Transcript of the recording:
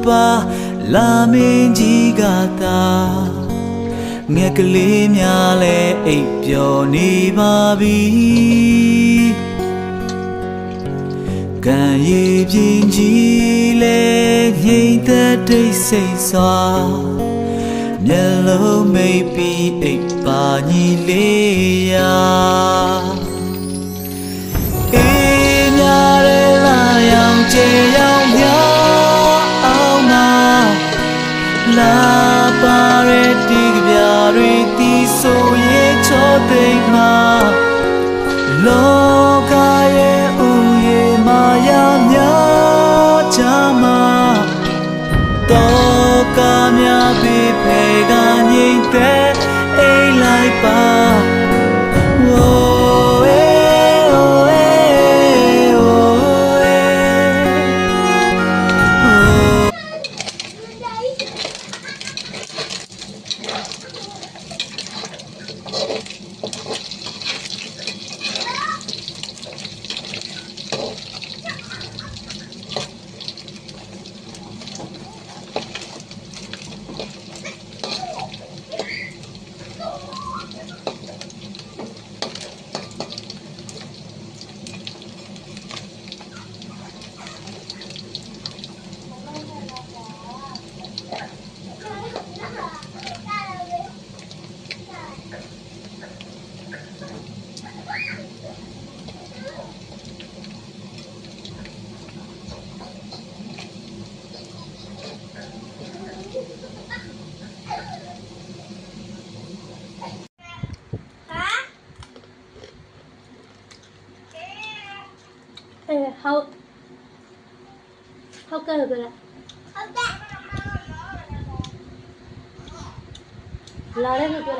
ပါလာမင်းကြီးကသာငှက်ကလေးများလဲအိပ်ပျော်နေပါပြီကံရည်ပြင်းကြီးလဲငြိမ်သက်တိတ်ဆိတ်စွာမျက်လုံးမိတ်ပြီးအိပ်ပါညီလေးရာအေးများရဲလာရောင်ကျေရောင်များအောင်နာလာပါရဲတီကပြားတွေတီးဆိုရဲ့ချောသိမ်းမှာလောကရဲ့ဥယေမာယာများချမှာတော့ကများပြီးဖေကငြိမ်သက်အိမ်လိုက်ပါဟုတ်ကဲ့ဟုတ်ကဲ့လာတယ်ဟုတ်ကဲ့